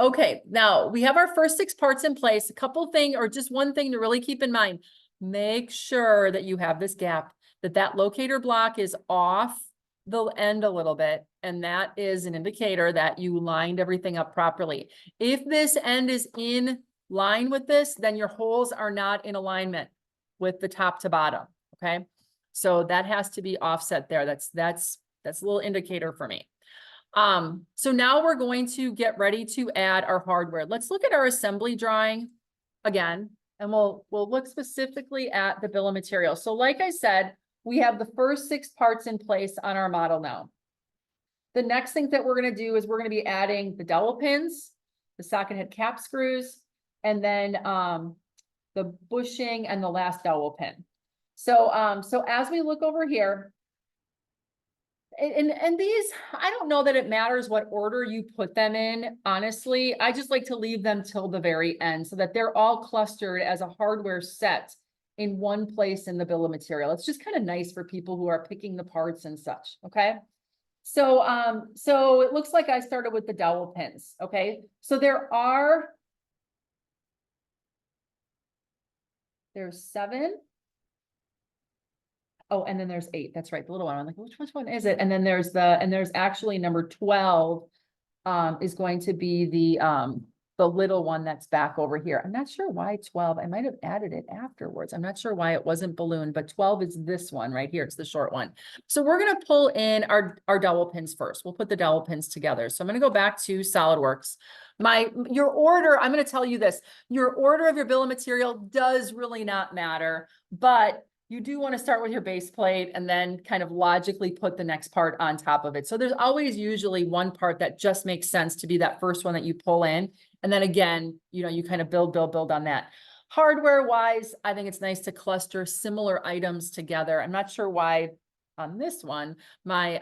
Okay, now we have our first 6 parts in place. A couple thing, or just one thing to really keep in mind, make sure that you have this gap, that locator block is off the end a little bit. And that is an indicator that you lined everything up properly. If this end is in line with this, then your holes are not in alignment with the top to bottom. Okay. So that has to be offset there. That's a little indicator for me. So now we're going to get ready to add our hardware. Let's look at our assembly drawing again, and we'll look specifically at the bill of materials. So like I said, we have the first 6 parts in place on our model now. The next thing that we're going to do is we're going to be adding the dowel pins, the socket head cap screws, and then the bushing and the last dowel pin. So as we look over here, and these, I don't know that it matters what order you put them in. Honestly, I just like to leave them till the very end so that they're all clustered as a hardware set in one place in the bill of material. It's just kind of nice for people who are picking the parts and such. Okay. So it looks like I started with the dowel pins. Okay. So there's 7. Oh, and then there's 8. That's right. The little one. I'm like, which one is it? And then there's actually number 12 is going to be the little one that's back over here. I'm not sure why 12. I might have added it afterwards. I'm not sure why it wasn't ballooned, but 12 is this one right here. It's the short one. So we're going to pull in our dowel pins first. We'll put the dowel pins together. So I'm going to go back to SolidWorks. Your order, I'm going to tell you this, your order of your bill of material does really not matter, but you do want to start with your base plate and then kind of logically put the next part on top of it. So there's always usually one part that just makes sense to be that first one that you pull in. And then again, you kind of build on that. Hardware wise, I think it's nice to cluster similar items together. I'm not sure why on this one, my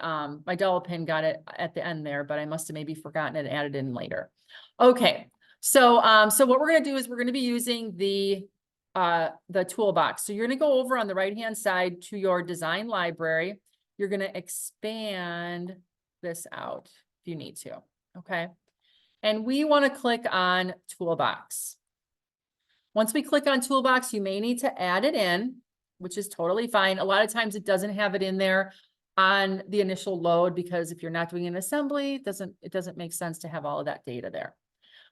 dowel pin got it at the end there, but I must have maybe forgotten it and added in later. Okay. So what we're going to do is we're going to be using the toolbox. So you're going to go over on the right-hand side to your design library. You're going to expand this out if you need to. Okay. And we want to click on toolbox. Once we click on toolbox, you may need to add it in, which is totally fine. A lot of times it doesn't have it in there on the initial load because if you're not doing an assembly, it doesn't make sense to have all of that data there.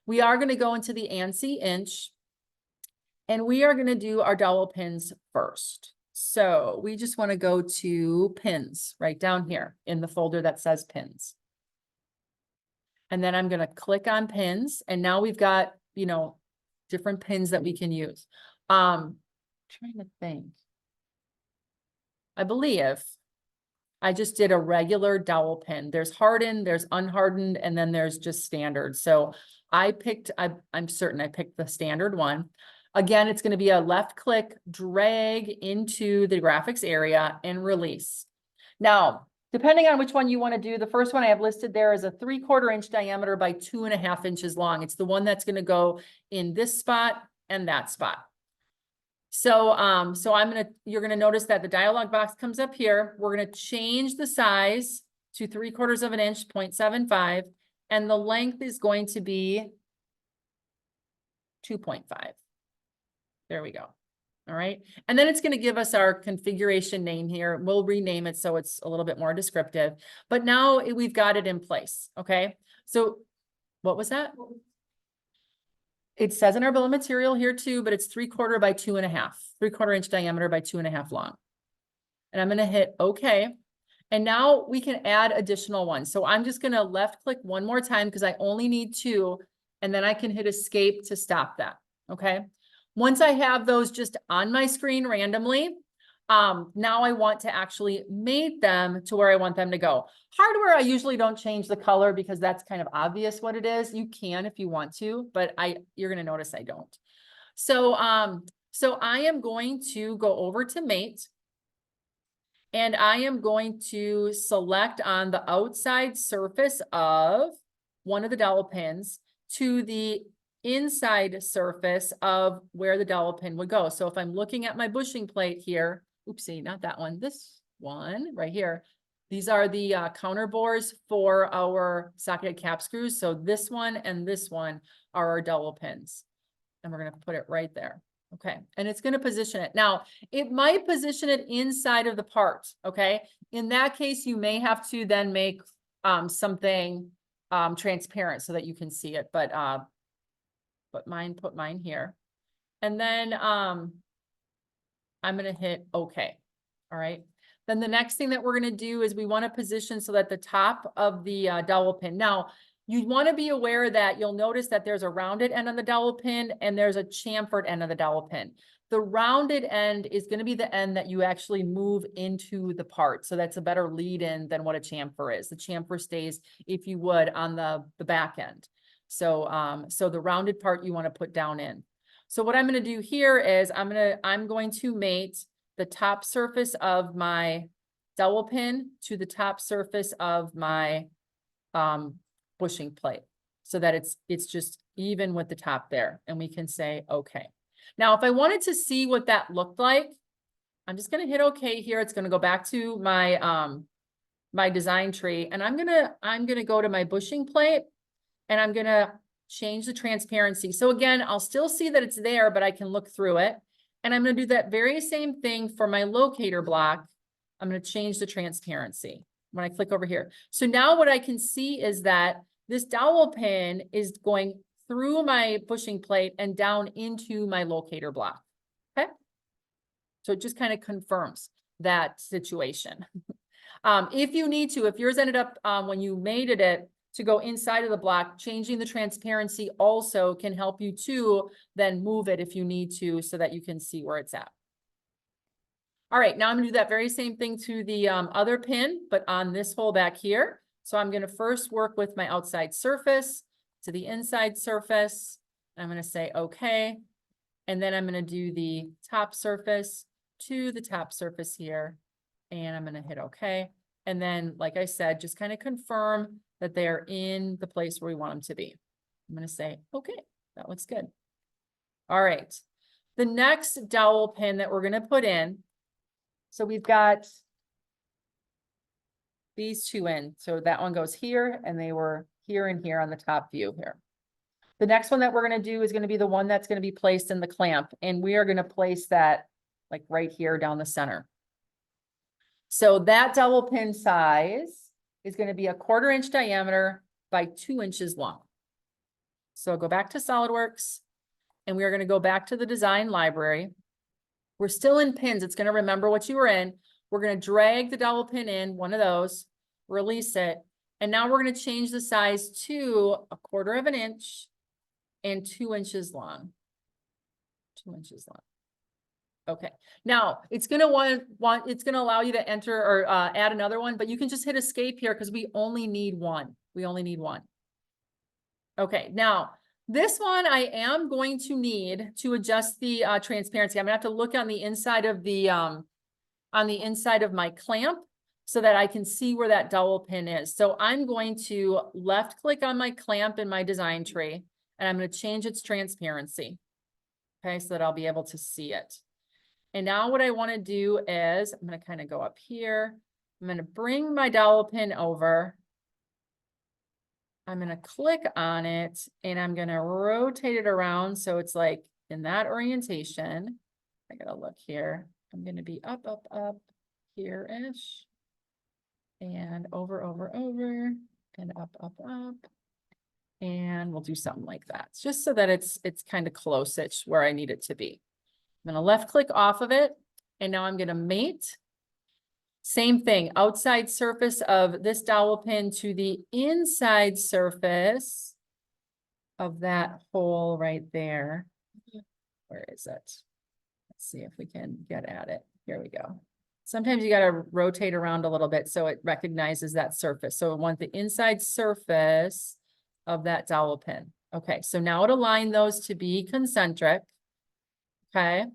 We are going to go into the ANSI inch. And we are going to do our dowel pins first. So we just want to go to pins right down here in the folder that says pins. And then I'm going to click on pins. And now we've got, different pins that we can use. Trying to think. I believe I just did a regular dowel pin. There's hardened, there's unhardened, and then there's just standard. So I'm certain I picked the standard one. Again, it's going to be a left click, drag into the graphics area and release. Now, depending on which one you want to do, the first one I have listed there is a 3/4 inch diameter by 2.5 inches long. It's the one that's going to go in this spot and that spot. So, you're going to notice that the dialog box comes up here. We're going to change the size to 3/4 inch, 0.75, and the length is going to be 2.5. There we go. All right. And then it's going to give us our configuration name here. We'll rename it so it's a little bit more descriptive, but now we've got it in place. Okay. So what was that? It says in our bill of material here too, but it's 3/4 by 2.5, 3/4 inch diameter by 2.5 long. And I'm going to hit OK. And now we can add additional ones. So I'm just going to left click one more time because I only need 2, and then I can hit escape to stop that. Okay. Once I have those just on my screen randomly, now I want to actually mate them to where I want them to go. Hardware, I usually don't change the color because that's kind of obvious what it is. You can if you want to, but you're going to notice I don't. So I am going to go over to mate, and I am going to select on the outside surface of one of the dowel pins to the inside surface of where the dowel pin would go. So if I'm looking at my bushing plate here, oopsie, not that one, this one right here, These are the counter bores for our socketed cap screws. So this one and this one are our dowel pins. And we're going to put it right there. Okay. And it's going to position it. Now, it might position it inside of the part. Okay. In that case, you may have to then make something transparent so that you can see it. But put mine here. And then I'm going to hit OK. All right. Then the next thing that we're going to do is we want to position so that the top of the dowel pin. Now, you want to be aware that you'll notice that there's a rounded end on the dowel pin and there's a chamfered end of the dowel pin. The rounded end is going to be the end that you actually move into the part. So that's a better lead in than what a chamfer is. The chamfer stays, if you would, on the back end. So, so the rounded part you want to put down in. So what I'm going to do here is I'm going to mate the top surface of my dowel pin to the top surface of my bushing plate so that it's just even with the top there, and we can say okay. Now if I wanted to see what that looked like, I'm just going to hit okay here. It's going to go back to my my design tree, and I'm going to go to my bushing plate and I'm going to change the transparency. So again, I'll still see that it's there, but I can look through it. And I'm going to do that very same thing for my locator block. I'm going to change the transparency when I click over here. So now what I can see is that this dowel pin is going through my bushing plate and down into my locator block. Okay. So it just kind of confirms that situation. If you need to, if yours ended up when you mated it to go inside of the block, changing the transparency also can help you to then move it if you need to so that you can see where it's at. All right, now I'm gonna do that very same thing to the other pin, but on this hole back here. So I'm gonna first work with my outside surface to the inside surface. I'm gonna say okay. And then I'm gonna do the top surface to the top surface here. And I'm gonna hit okay. And then, like I said, just kind of confirm that they're in the place where we want them to be. I'm going to say, okay, that looks good. All right. The next dowel pin that we're going to put in. So we've got these two in. So that one goes here and they were here and here on the top view here. The next one that we're going to do is going to be the one that's going to be placed in the clamp. And we are going to place that like right here down the center. So that dowel pin size is going to be 1/4 inch diameter by 2 inches long. So go back to SolidWorks and we are going to go back to the design library. We're still in pins. It's going to remember what you were in. We're going to drag the dowel pin in, one of those, release it. And now we're going to change the size to 1/4 inch and 2 inches long. 2 inches long. Okay. Now it's going to it's going to allow you to enter or add another one, but you can just hit escape here because we only need one. We only need one. Okay. Now this one I am going to need to adjust the transparency. I'm gonna have to look on the inside of the inside of my clamp so that I can see where that dowel pin is. So I'm going to left click on my clamp in my design tree and I'm going to change its transparency. Okay. So that I'll be able to see it. And now what I want to do is I'm going to kind of go up here. I'm going to bring my dowel pin over. I'm going to click on it and I'm going to rotate it around. So it's like in that orientation. I got to look here. I'm going to be up, up, up here-ish. And over, over, over, and up, up, up. And we'll do something like that. Just so that it's kind of close-ish where I need it to be. I'm going to left click off of it. And now I'm going to mate. Same thing, outside surface of this dowel pin to the inside surface of that hole right there. Where is it? Let's see if we can get at it. Here we go. Sometimes you got to rotate around a little bit so it recognizes that surface. So I want the inside surface of that dowel pin. Okay, so now it aligned those to be concentric. Okay,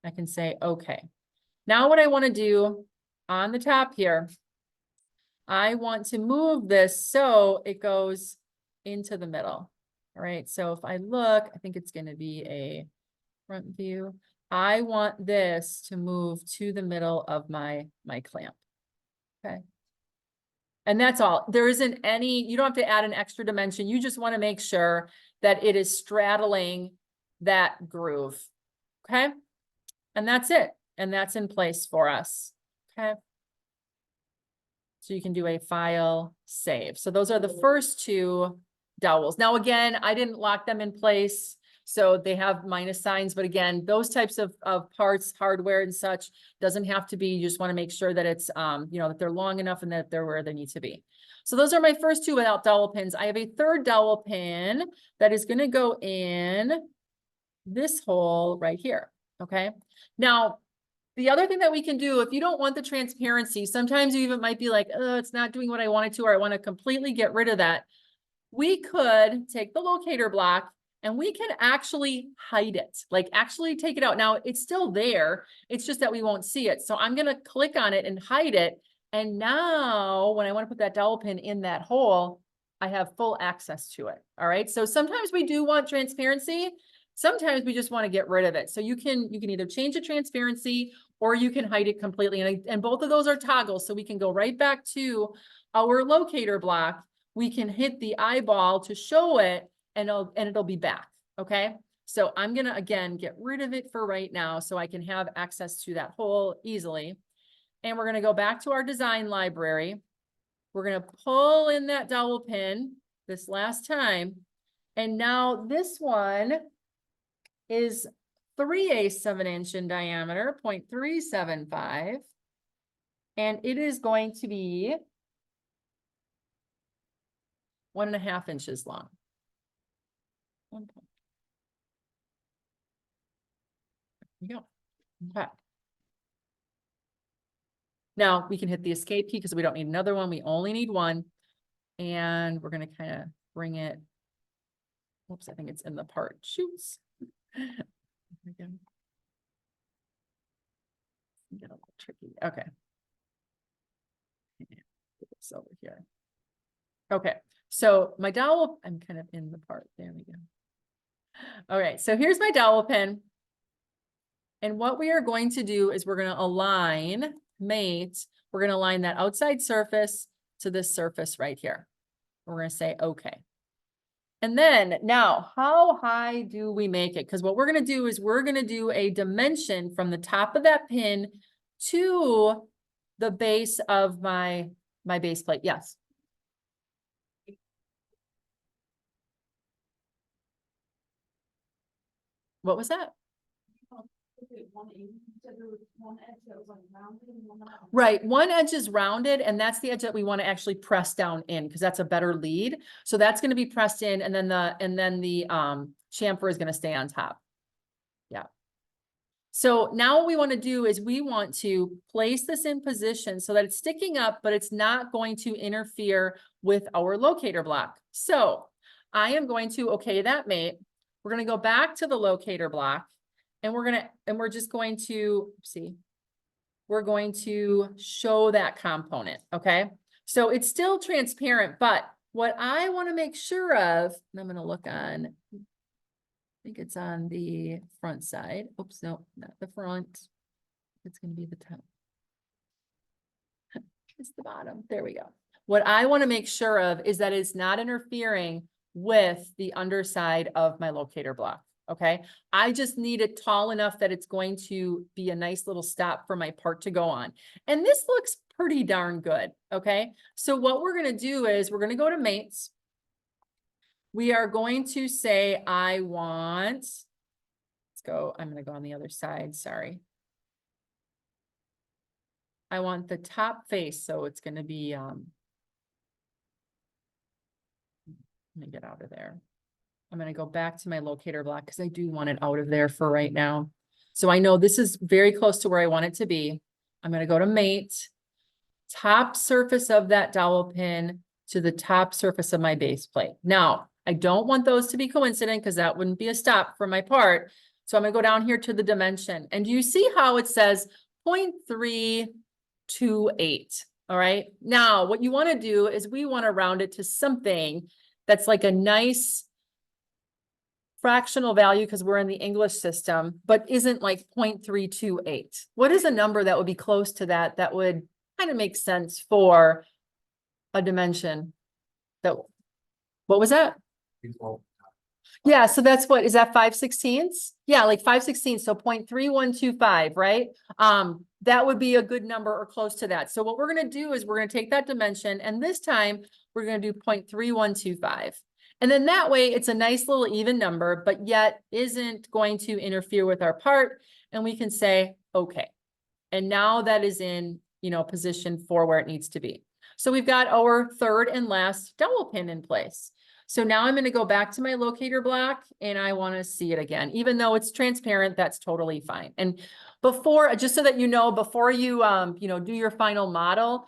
I can say okay. Now what I want to do on the top here, I want to move this so it goes into the middle. All right, so if I look, I think it's going to be a front view. I want this to move to the middle of my clamp. Okay, And that's all. There isn't any, you don't have to add an extra dimension. You just want to make sure that it is straddling that groove. Okay. And that's it. And that's in place for us. Okay. So you can do a file save. So those are the first two dowels. Now, again, I didn't lock them in place, so they have minus signs, but again, those types of parts, hardware and such, doesn't have to be. You just want to make sure that it's, you know, that they're long enough and that they're where they need to be. So those are my first two without dowel pins. I have a third dowel pin that is going to go in this hole right here. Okay. Now, the other thing that we can do, if you don't want the transparency, sometimes you even might be like, oh, it's not doing what I want it to, or I want to completely get rid of that. We could take the locator block and we can actually hide it, like actually take it out. Now it's still there. It's just that we won't see it. So I'm going to click on it and hide it. And now when I want to put that dowel pin in that hole, I have full access to it. All right. So sometimes we do want transparency. Sometimes we just want to get rid of it. So you can either change the transparency or you can hide it completely. And both of those are toggles. So we can go right back to our locator block. We can hit the eyeball to show it and it'll be back. Okay. So I'm going to, again, get rid of it for right now so I can have access to that hole easily. And we're going to go back to our design library. We're going to pull in that dowel pin this last time. And now this one is 3/8 of an inch in diameter, 0.375. And it is going to be 1.5 inches long. There you go. Okay. Now we can hit the escape key because we don't need another one. We only need one. And we're going to kind of bring it. Oops, I think it's in the part shoots. Again. Get a little tricky. Okay. Put this over here. Okay. So my dowel, I'm kind of in the part. There we go. All right. So here's my dowel pin. And what we are going to do is we're going to align mate. We're going to align that outside surface to this surface right here. We're going to say, okay. And then now, how high do we make it? Because what we're going to do is we're going to do a dimension from the top of that pin to the base of my base plate. Yes. What was that? Right. One edge is rounded, and that's the edge that we want to actually press down in because that's a better lead. So that's going to be pressed in, and then the chamfer is going to stay on top. Yeah. So now what we want to do is we want to place this in position so that it's sticking up, but it's not going to interfere with our locator block. So I am going to okay that mate. We're going to go back to the locator block. And we're just going to see, we're going to show that component. Okay. So it's still transparent, but what I want to make sure of, and I'm going to look on, I think it's on the front side. Oops, no, not the front. It's going to be the top. It's the bottom. There we go. What I want to make sure of is that it's not interfering with the underside of my locator block. Okay. I just need it tall enough that it's going to be a nice little stop for my part to go on. And this looks pretty darn good. Okay. So what we're going to do is we're going to go to mates. We are going to say, I want, let's go. I'm going to go on the other side. Sorry. I want the top face. So it's going to be, let me get out of there. I'm going to go back to my locator block because I do want it out of there for right now. So I know this is very close to where I want it to be. I'm going to go to mate, top surface of that dowel pin to the top surface of my base plate. Now, I don't want those to be coincident because that wouldn't be a stop for my part. So I'm going to go down here to the dimension. And do you see how it says 0.328? All right. Now, what you want to do is we want to round it to something that's like a nice fractional value because we're in the English system, but isn't like 0.328. What is a number that would be close to that, that would kind of make sense for a dimension that, what was that? Yeah, so that's what, is that 5/16? Yeah, like 5/16, so 0.3125, right? That would be a good number or close to that. So what we're gonna do is we're gonna take that dimension, and this time we're gonna do 0.3125. And then that way it's a nice little even number, but yet isn't going to interfere with our part, and we can say, okay. And now that is in, position for where it needs to be. So we've got our third and last dowel pin in place. So now I'm going to go back to my locator block and I want to see it again, even though it's transparent, that's totally fine. And before, just so that you know, before you, do your final model,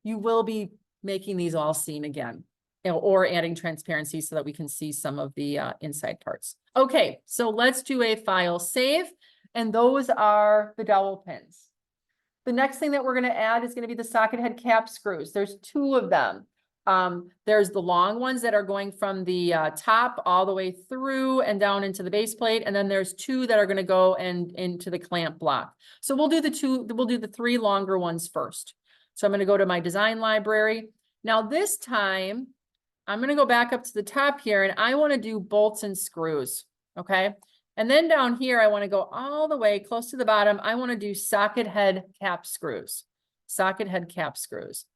you will be making these all seen again, or adding transparency so that we can see some of the inside parts. Okay, so let's do a file save. And those are the dowel pins. The next thing that we're going to add is going to be the socket head cap screws. There's 2 of them. There's the long ones that are going from the top all the way through and down into the base plate. And then there's 2 that are going to go into the clamp block. So we'll do the 3 longer ones first. So I'm going to go to my design library. Now this time I'm going to go back up to the top here and I want to do bolts and screws. Okay. And then down here, I want to go all the way close to the bottom. I want to do socket head cap screws, socket head cap screws.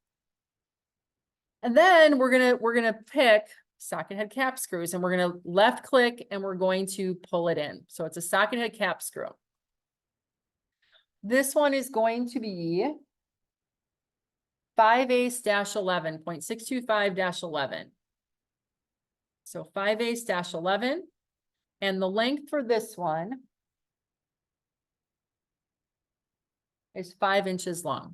And then we're gonna pick socket head cap screws and we're gonna left click and we're going to pull it in. So it's a socket head cap screw. This one is going to be 5/11.625-11. So 5/11. And the length for this one is 5 inches long.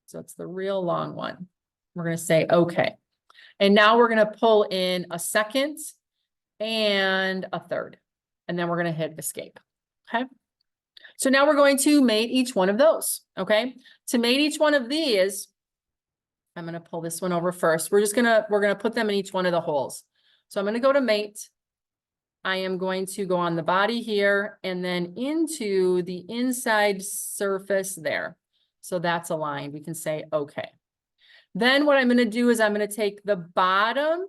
So it's the real long one. We're going to say, okay. And now we're going to pull in a second and a third, and then we're going to hit escape. Okay. So now we're going to mate each one of those. Okay. To mate each one of these, I'm going to pull this one over first. We're going to put them in each one of the holes. So I'm going to go to mate. I am going to go on the body here and then into the inside surface there. So that's aligned. We can say, okay. Then what I'm going to do is I'm going to take the bottom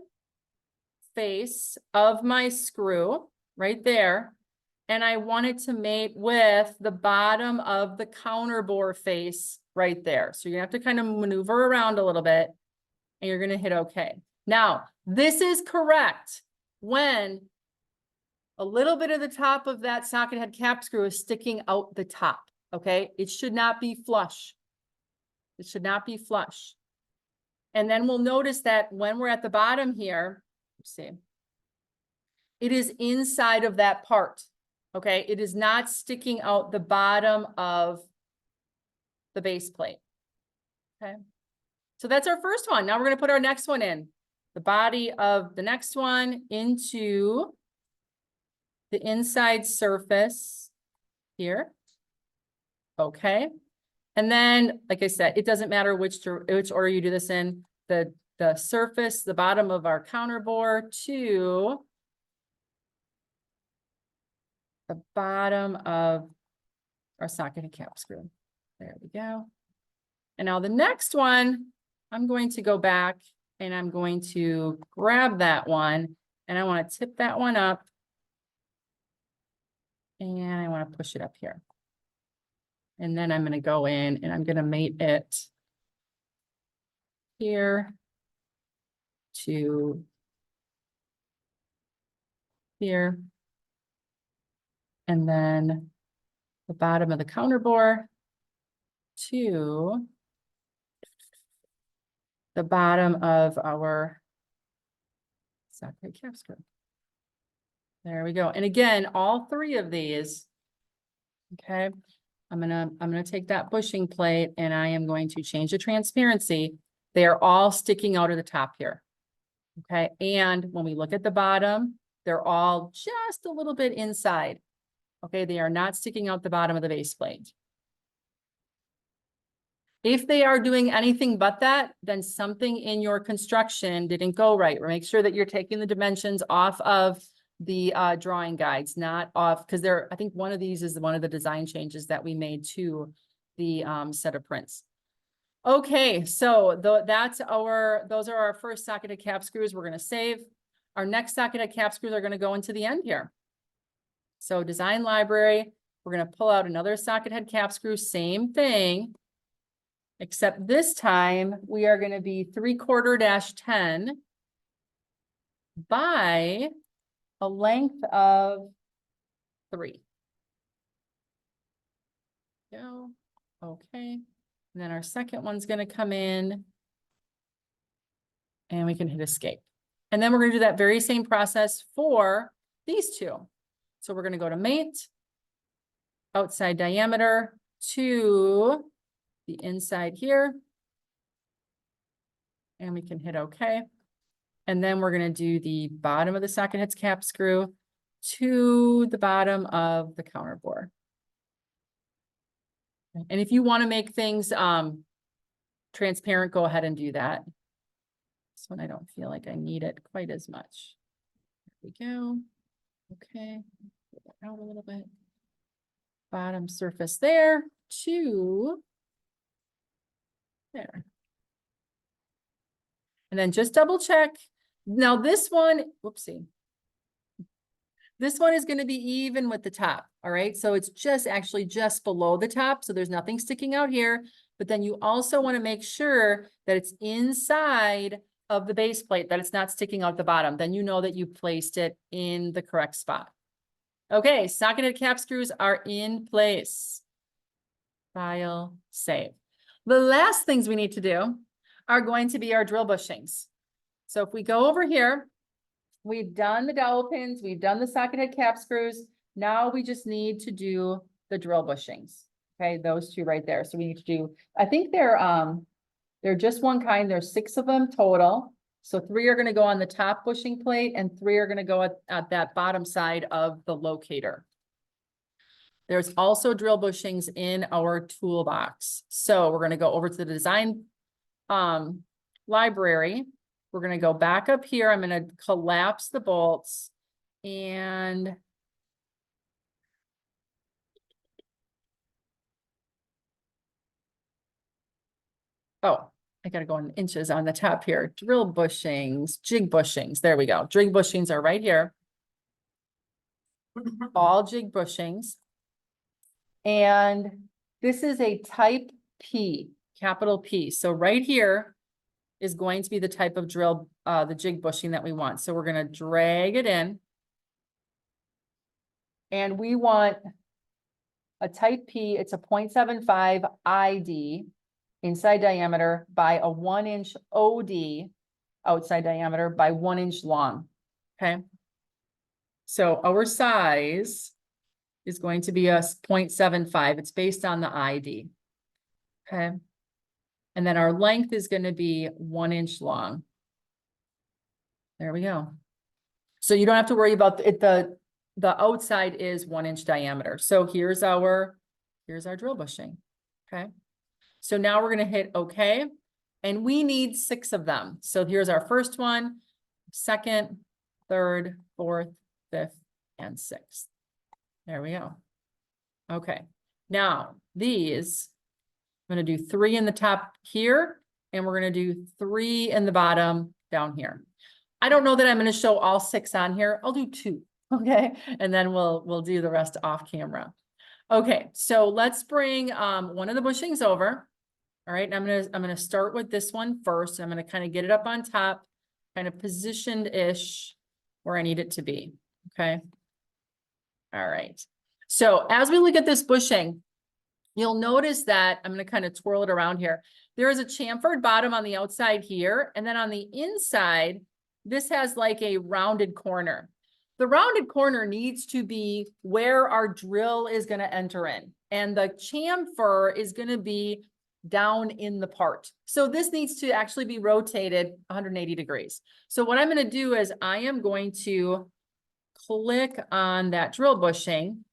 face of my screw right there, and I want it to mate with the bottom of the counterbore face right there. So you're going to have to kind of maneuver around a little bit and you're going to hit okay. Now, this is correct when a little bit of the top of that socket head cap screw is sticking out the top, okay? It should not be flush. It should not be flush. And then we'll notice that when we're at the bottom here, let's see, it is inside of that part, okay? It is not sticking out the bottom of the base plate, okay? So that's our first one. Now we're gonna put our next one in. The body of the next one into the inside surface here. Okay. And then, like I said, it doesn't matter which order you do this in. The surface, the bottom of our counterbore to the bottom of our socket and cap screw. There we go. And now the next one, I'm going to go back and I'm going to grab that one and I want to tip that one up. And I want to push it up here. And then I'm going to go in and I'm going to mate it here to here. And then the bottom of the counterbore to the bottom of our socket cap screw. There we go. And again, all 3 of these, okay, I'm gonna take that bushing plate and I am going to change the transparency. They are all sticking out of the top here. Okay. And when we look at the bottom, they're all just a little bit inside. Okay. They are not sticking out the bottom of the base plate. If they are doing anything but that, then something in your construction didn't go right. Or make sure that you're taking the dimensions off of the drawing guides, not off, because I think one of these is one of the design changes that we made to the set of prints. Okay, so those are our first socketed cap screws we're gonna save. Our next socketed cap screws are gonna go into the end here. So design library, we're gonna pull out another socket head cap screw, same thing. Except this time we are gonna be 3/4 - 10 by a length of 3. Go, okay. And then our second one's gonna come in and we can hit escape. And then we're gonna do that very same process for these two. So we're gonna go to mate, outside diameter to the inside here. And we can hit okay. And then we're gonna do the bottom of the socket heads cap screw to the bottom of the counter bore. And if you wanna make things transparent, go ahead and do that. This one, I don't feel like I need it quite as much. There we go. Okay, put that out a little bit. Bottom surface there to there. And then just double check. Now this one, whoopsie. This one is going to be even with the top. All right. So it's just actually just below the top. So there's nothing sticking out here, but then you also want to make sure that it's inside of the base plate, that it's not sticking out the bottom. Then you know that you placed it in the correct spot. Okay. Socketed cap screws are in place. File, save. The last things we need to do are going to be our drill bushings. So if we go over here, we've done the dowel pins, we've done the socket head cap screws. Now we just need to do the drill bushings. Okay, those two right there. So we need to do, I think they're just one kind. There's 6 of them total. So 3 are going to go on the top bushing plate and 3 are going to go at that bottom side of the locator. There's also drill bushings in our toolbox. So we're going to go over to the design library. We're going to go back up here. I'm going to collapse the bolts and oh, I got to go in inches on the top here. Drill bushings, jig bushings. There we go. Jig bushings are right here. All jig bushings. And this is a type P, capital P. So right here is going to be the type of drill, the jig bushing that we want. So we're going to drag it in. And we want a type P, it's a 0.75 ID inside diameter by a 1-inch OD outside diameter by 1 inch long. Okay. So our size is going to be a 0.75. It's based on the ID. Okay. And then our length is going to be 1 inch long. There we go. So you don't have to worry about it. The outside is 1 inch diameter. So here's our drill bushing. Okay. So now we're going to hit okay. And we need 6 of them. So here's our first one, second, third, fourth, fifth, and 6th. There we go. Okay. Now these, I'm going to do 3 in the top here, and we're going to do 3 in the bottom down here. I don't know that I'm going to show all 6 on here. I'll do 2. Okay. And then we'll do the rest off camera. Okay. So let's bring one of the bushings over. All right. And I'm going to start with this one first. I'm going to kind of get it up on top, kind of positioned-ish where I need it to be. Okay. All right. So as we look at this bushing, you'll notice that I'm going to kind of twirl it around here. There is a chamfered bottom on the outside here. And then on the inside, this has like a rounded corner. The rounded corner needs to be where our drill is going to enter in. And the chamfer is going to be down in the part. So this needs to actually be rotated 180 degrees. So what I'm going to do is I am going to click on that drill bushing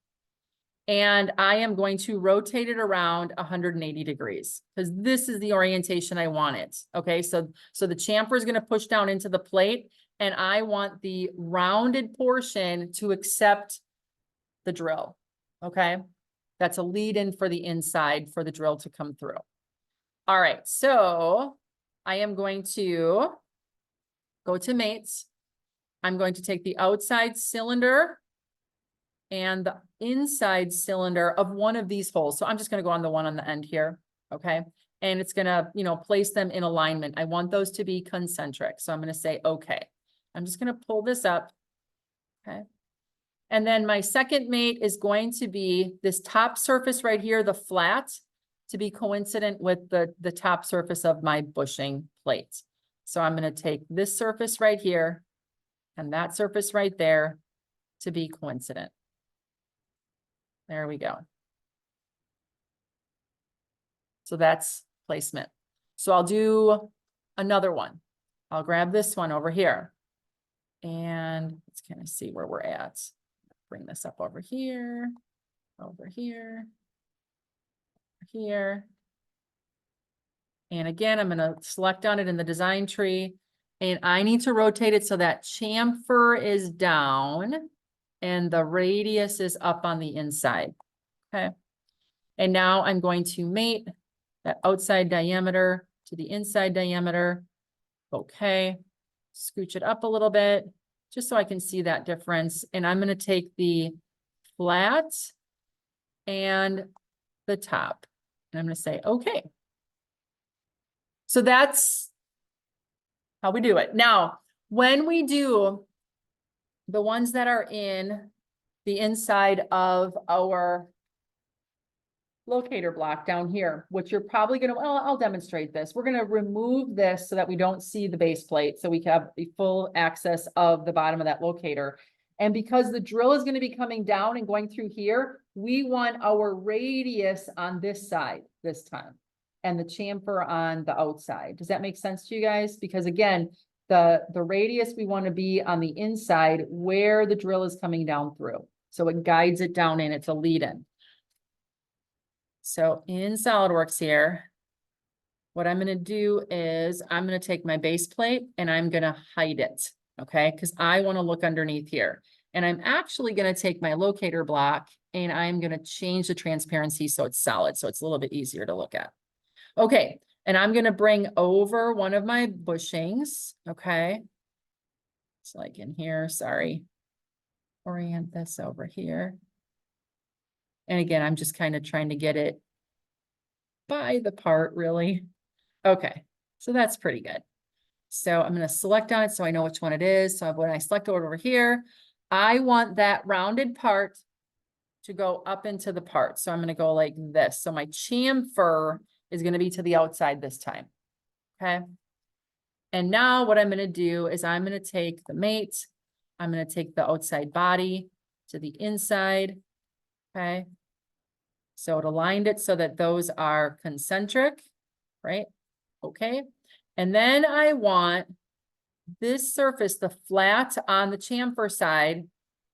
and I am going to rotate it around 180 degrees because this is the orientation I want it. Okay. So the chamfer is going to push down into the plate and I want the rounded portion to accept the drill. Okay. That's a lead in for the inside for the drill to come through. All right, so I am going to go to mates. I'm going to take the outside cylinder and the inside cylinder of one of these holes. So I'm just going to go on the one on the end here. Okay. And it's going to, place them in alignment. I want those to be concentric. So I'm going to say, okay, I'm just going to pull this up. Okay. And then my second mate is going to be this top surface right here, the flat, to be coincident with the top surface of my bushing plate. So I'm going to take this surface right here and that surface right there to be coincident. There we go. So that's placement. So I'll do another one. I'll grab this one over here and let's kind of see where we're at. Bring this up over here, over here, here. And again, I'm going to select on it in the design tree and I need to rotate it so that chamfer is down and the radius is up on the inside. Okay. And now I'm going to mate that outside diameter to the inside diameter. Okay. Scooch it up a little bit just so I can see that difference. And I'm going to take the flat and the top and I'm going to say, okay. So that's how we do it. Now, when we do the ones that are in the inside of our locator block down here, which you're probably going to, well, I'll demonstrate this. We're going to remove this so that we don't see the base plate. So we can have the full access of the bottom of that locator. And because the drill is going to be coming down and going through here, we want our radius on this side this time and the chamfer on the outside. Does that make sense to you guys? Because again, the radius we want to be on the inside where the drill is coming down through. So it guides it down in, it's a lead in. So in SolidWorks here, what I'm going to do is I'm going to take my base plate and I'm going to hide it. Okay. Because I want to look underneath here. And I'm actually going to take my locator block and I'm going to change the transparency so it's solid. So it's a little bit easier to look at. Okay. And I'm going to bring over one of my bushings. Okay. It's like in here, sorry. Orient this over here. And again, I'm just kind of trying to get it by the part really. Okay. So that's pretty good. So I'm going to select on it so I know which one it is. So when I select it over here, I want that rounded part to go up into the part. So I'm going to go like this. So my chamfer is going to be to the outside this time. Okay. And now what I'm going to do is I'm going to take the mate. I'm going to take the outside body to the inside. Okay. So it aligned it so that those are concentric, right? Okay. And then I want this surface, the flat on the chamfer side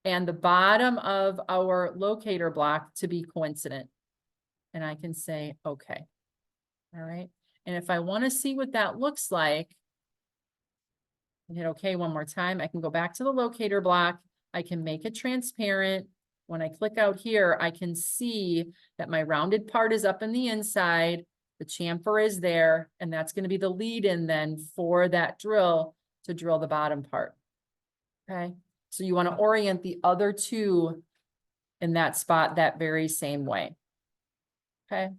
and the bottom of our locator block to be coincident. And I can say, okay. All right. And if I want to see what that looks like, I hit okay one more time. I can go back to the locator block. I can make it transparent. When I click out here, I can see that my rounded part is up in the inside. The chamfer is there, and that's going to be the lead in then for that drill to drill the bottom part. Okay. So you want to orient the other two in that spot that very same way. Okay.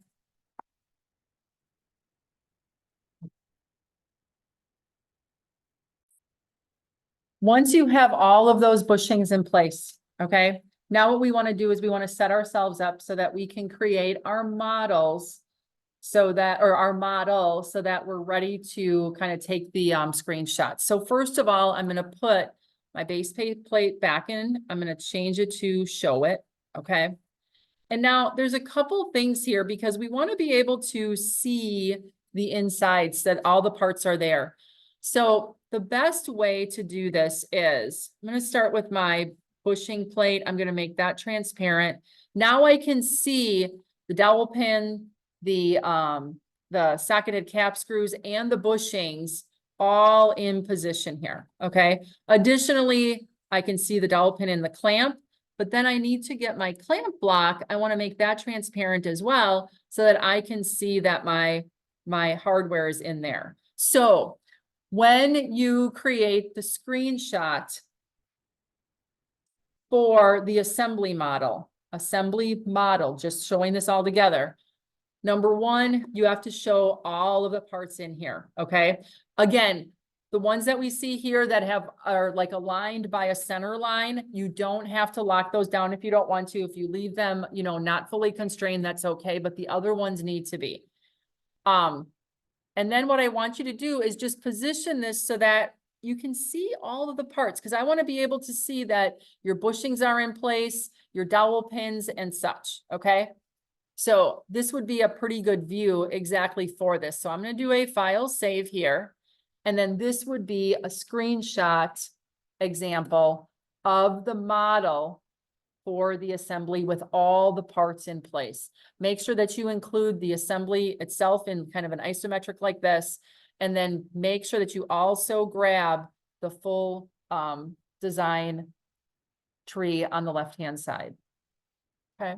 Once you have all of those bushings in place, okay, now what we want to do is we want to set ourselves up so that we can create our models so that, or our model, so that we're ready to kind of take the screenshots. So first of all, I'm going to put my base plate back in. I'm going to change it to show it. Okay. And now there's a couple things here because we want to be able to see the insides, that all the parts are there. So the best way to do this is I'm going to start with my bushing plate. I'm going to make that transparent. Now I can see the dowel pin, the socketed cap screws and the bushings all in position here. Okay. Additionally, I can see the dowel pin and the clamp, but then I need to get my clamp block. I want to make that transparent as well so that I can see that my my hardware is in there. So when you create the screenshot for the assembly model, just showing this all together. Number one, you have to show all of the parts in here, okay? Again, the ones that we see here that are like aligned by a center line, you don't have to lock those down if you don't want to. If you leave them, you know, not fully constrained, that's okay, but the other ones need to be. And then what I want you to do is just position this so that you can see all of the parts, because I want to be able to see that your bushings are in place, your dowel pins and such, okay? So this would be a pretty good view exactly for this. So I'm going to do a file save here. And then this would be a screenshot example of the model for the assembly with all the parts in place. Make sure that you include the assembly itself in kind of an isometric like this. And then make sure that you also grab the full design tree on the left-hand side. Okay.